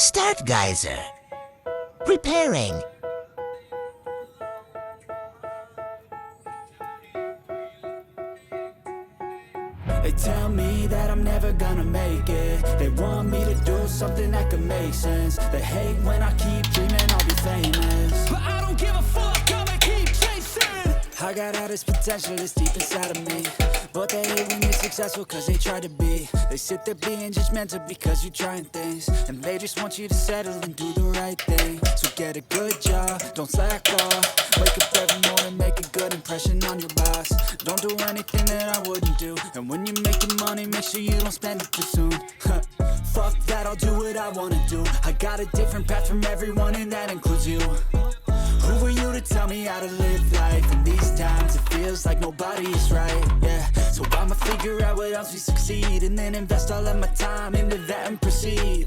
Start geyser. Preparing. They tell me that I'm never gonna make it. They want me to do something that could make sense. They hate when I keep dreaming I'll be famous, but I don't give a fuck, I'ma keep chasing. I got all this potential that's deep inside of me, but they hate when you're successful cause they try to be. They sit there being judgmental because you're trying things, and they just want you to settle and do the right thing. So get a good job, don't slack off. Wake up every morning, make a good impression on your boss. Don't do anything that I wouldn't do, and when you're making money, make sure you don't spend it too soon. Fuck that, I'll do what I wanna do. I got a different path from everyone, and that includes you. Who are you to tell me how to live life? In these times it feels like nobody is right, yeah. So I'ma figure out what else we succeed, and then invest all of my time into that and proceed.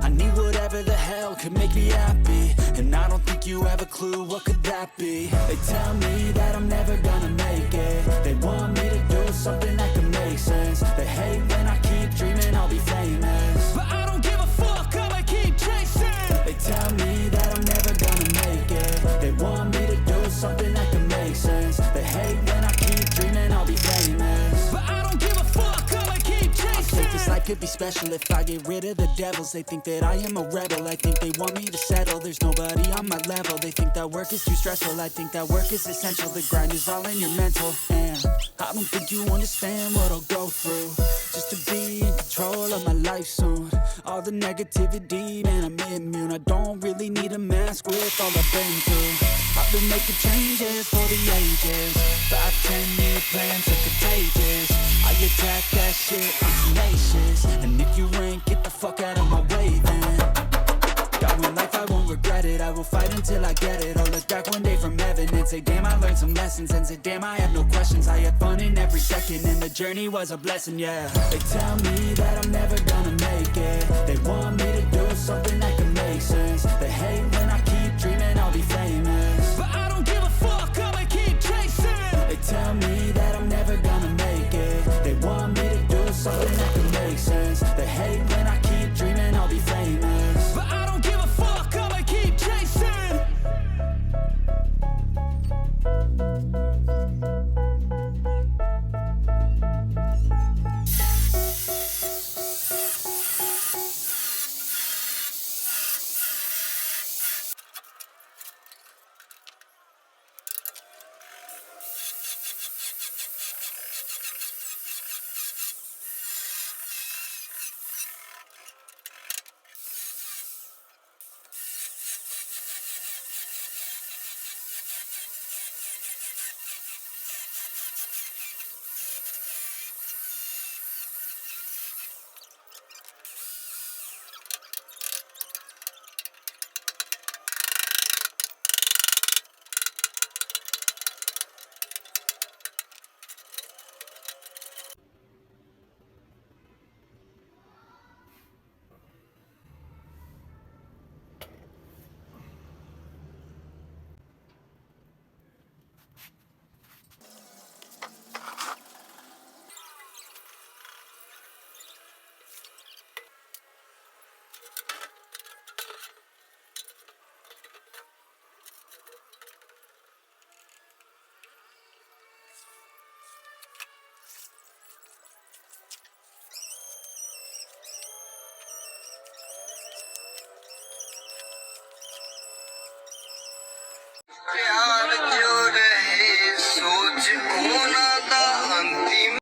I need whatever the hell could make me happy, and I don't think you have a clue what could that be. They tell me that I'm never gonna make it. They want me to do something that could make sense. They hate when I keep dreaming I'll be famous, but I don't give a fuck, I'ma keep chasing. They tell me that I'm never gonna make it. They want me to do something that could make sense. They hate when I keep dreaming I'll be famous, but I don't give a fuck, I'ma keep chasing. I think this life could be special if I get rid of the devils. They think that I am a rebel, I think they want me to settle. There's nobody on my level. They think that work is too stressful, I think that work is essential. The grind is all in your mental, and I don't think you understand what I'll go through just to be in control of my life soon. All the negativity, man, I'm immune. I don't really need a mask with all I've been through. I've been making changes for the ages. 5-10 year plans are contagious. I attack that shit, I'm tenacious. And if you ain't, get the fuck out of my way then. Got one life, I won't regret it. I will fight until I get it. I'll look back one day from heaven and say, damn, I learned some lessons. And say, damn, I had no questions. I had fun in every second, and the journey was a blessing, yeah. They tell me that I'm never gonna make it. They want me to do something that can make sense. They hate when I keep dreaming I'll be famous, but I don't give a fuck, I'ma keep chasing. They tell me that I'm never gonna make it. They want me to do something that can make sense. They hate when I keep dreaming I'll be famous, but I don't give a fuck, I'ma keep chasing. प्यार जो रहे सोच होना था अंतिम।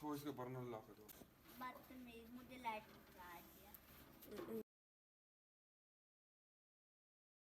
वो इसके burner ला के दो। बदतमीज, मुझे लाइट आ गया।